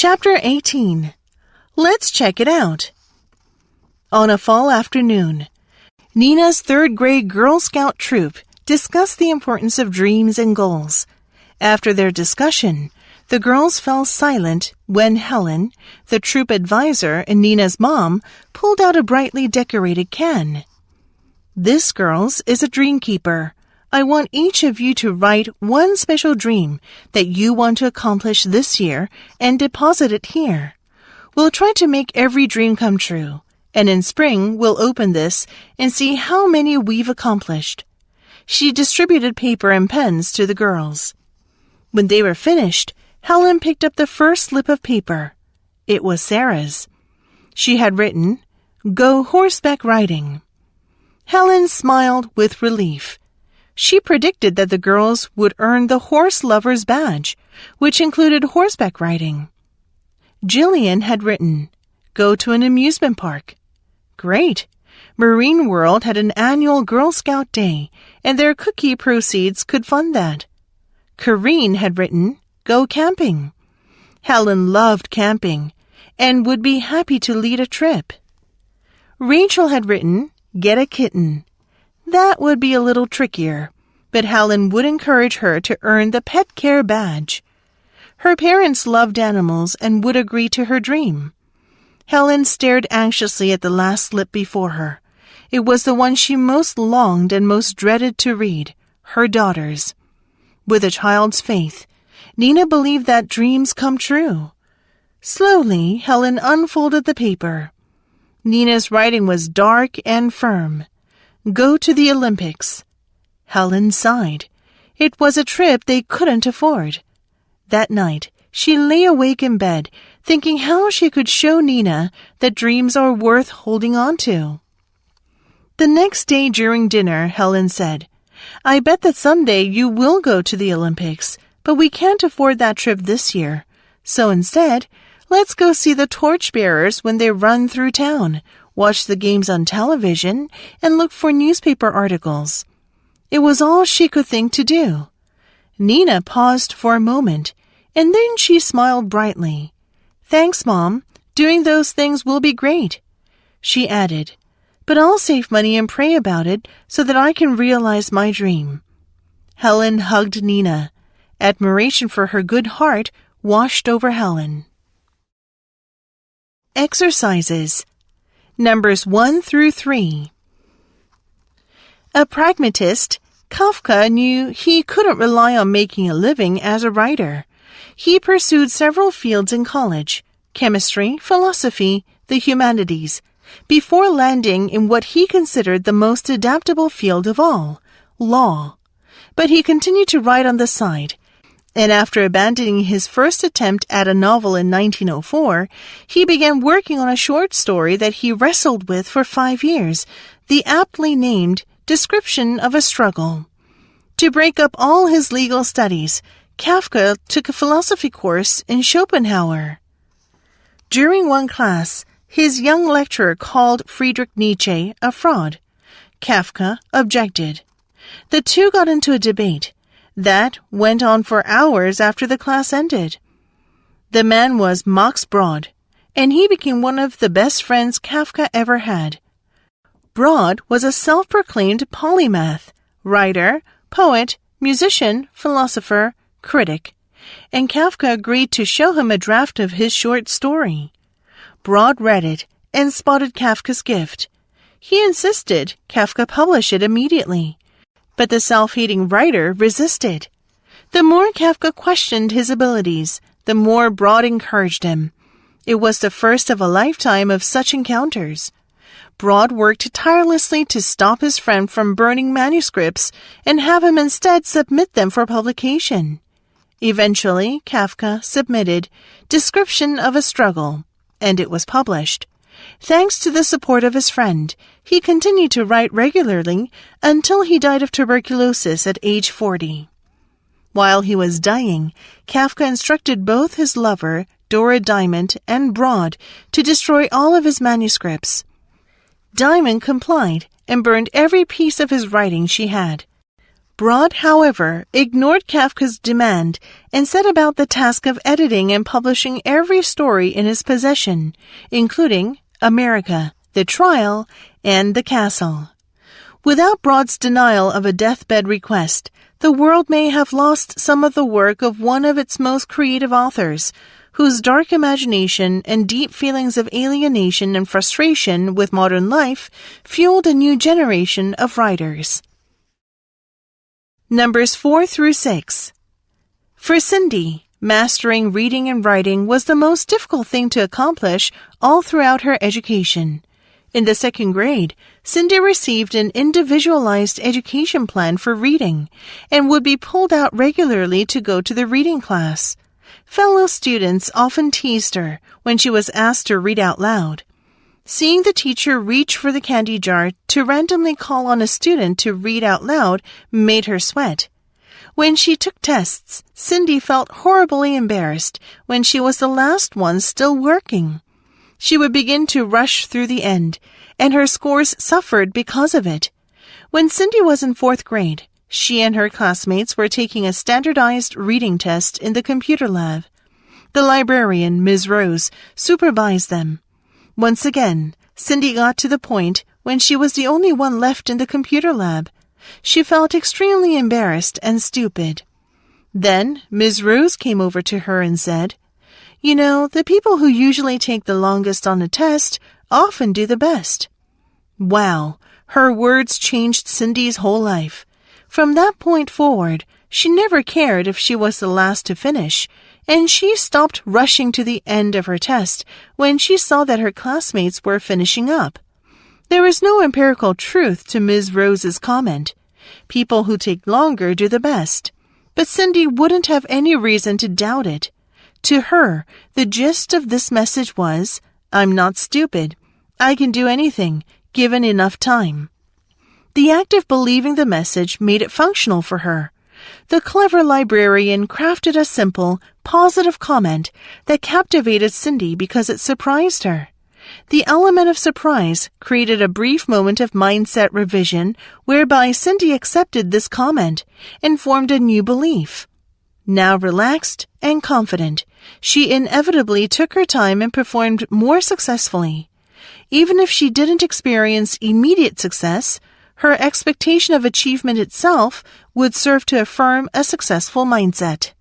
Chapter 18. Let's check it out. On a fall afternoon, Nina's third-grade Girl Scout troop discussed the importance of dreams and goals. After their discussion, the girls fell silent when Helen, the troop advisor and Nina's mom, pulled out a brightly decorated can. This, girls, is a dream keeper. I want each of you to write one special dream that you want to accomplish this year and deposit it here. We'll try to make every dream come true, and in spring we'll open this and see how many we've accomplished. She distributed paper and pens to the girls. When they were finished, Helen picked up the first slip of paper. It was Sarah's. She had written, "Go horseback riding." Helen smiled with relief. She predicted that the girls would earn the Horse Lover's Badge, which included horseback riding. Jillian had written, "Go to an amusement park." Great! Marine World had an annual Girl Scout Day, and their cookie proceeds could fund that. Corrine had written, "Go camping." Helen loved camping and would be happy to lead a trip. Rachel had written, "Get a kitten." That would be a little trickier, but Helen would encourage her to earn the Pet Care Badge. Her parents loved animals and would agree to her dream. Helen stared anxiously at the last slip before her. It was the one she most longed and most dreaded to read, her daughter's. With a child's faith, Nina believed that dreams come true. Slowly, Helen unfolded the paper. Nina's writing was dark and firm. Go to the Olympics. Helen sighed. It was a trip they couldn't afford. That night, she lay awake in bed, thinking how she could show Nina that dreams are worth holding on to. The next day during dinner, Helen said, "I bet that someday you will go to the Olympics, but we can't afford that trip this year. So instead, let's go see the torchbearers when they run through town, watch the games on television, and look for newspaper articles." It was all she could think to do. Nina paused for a moment, and then she smiled brightly. "Thanks, Mom. Doing those things will be great." She added, "But I'll save money and pray about it so that I can realize my dream." Helen hugged Nina. Admiration for her good heart washed over Helen. Exercises. Numbers 1 through 3. A pragmatist, Kafka knew he couldn't rely on making a living as a writer. He pursued several fields in college, chemistry, philosophy, the humanities, before landing in what he considered the most adaptable field of all, law. But he continued to write on the side, and after abandoning his first attempt at a novel in 1904, he began working on a short story that he wrestled with for 5 years, the aptly named Description of a Struggle. To break up all his legal studies, Kafka took a philosophy course in Schopenhauer. During one class, his young lecturer called Friedrich Nietzsche a fraud. Kafka objected. The two got into a debate that went on for hours after the class ended. The man was Max Brod, and he became one of the best friends Kafka ever had. Brod was a self-proclaimed polymath, writer, poet, musician, philosopher, critic, and Kafka agreed to show him a draft of his short story. Brod read it and spotted Kafka's gift. He insisted Kafka publish it immediately, but the self-hating writer resisted. The more Kafka questioned his abilities, the more Brod encouraged him. It was the first of a lifetime of such encounters. Brod worked tirelessly to stop his friend from burning manuscripts and have him instead submit them for publication. Eventually, Kafka submitted Description of a Struggle, and it was published. Thanks to the support of his friend, he continued to write regularly until he died of tuberculosis at age 40. While he was dying, Kafka instructed both his lover, Dora Diamond, and Brod to destroy all of his manuscripts. Diamond complied and burned every piece of his writing she had. Broad, however, ignored Kafka's demand and set about the task of editing and publishing every story in his possession, including America, The Trial, and The Castle. Without Broad's denial of a deathbed request, the world may have lost some of the work of one of its most creative authors, whose dark imagination and deep feelings of alienation and frustration with modern life fueled a new generation of writers. Numbers 4 through 6. For Cindy, mastering reading and writing was the most difficult thing to accomplish all throughout her education. In the 2nd grade, Cindy received an individualized education plan for reading and would be pulled out regularly to go to the reading class. Fellow students often teased her when she was asked to read out loud. Seeing the teacher reach for the candy jar to randomly call on a student to read out loud made her sweat. When she took tests, Cindy felt horribly embarrassed when she was the last one still working. She would begin to rush through the end, and her scores suffered because of it. When Cindy was in 4th grade, she and her classmates were taking a standardized reading test in the computer lab. The librarian, Ms. Rose, supervised them. Once again, Cindy got to the point when she was the only one left in the computer lab. She felt extremely embarrassed and stupid. Then Ms. Rose came over to her and said, "You know, the people who usually take the longest on a test often do the best." Wow, her words changed Cindy's whole life. From that point forward, she never cared if she was the last to finish, and she stopped rushing to the end of her test when she saw that her classmates were finishing up. There is no empirical truth to Ms. Rose's comment. People who take longer do the best. But Cindy wouldn't have any reason to doubt it. To her, the gist of this message was, "I'm not stupid. I can do anything, given enough time." The act of believing the message made it functional for her. The clever librarian crafted a simple, positive comment that captivated Cindy because it surprised her. The element of surprise created a brief moment of mindset revision whereby Cindy accepted this comment and formed a new belief. Now relaxed and confident, she inevitably took her time and performed more successfully. Even if she didn't experience immediate success, her expectation of achievement itself would serve to affirm a successful mindset.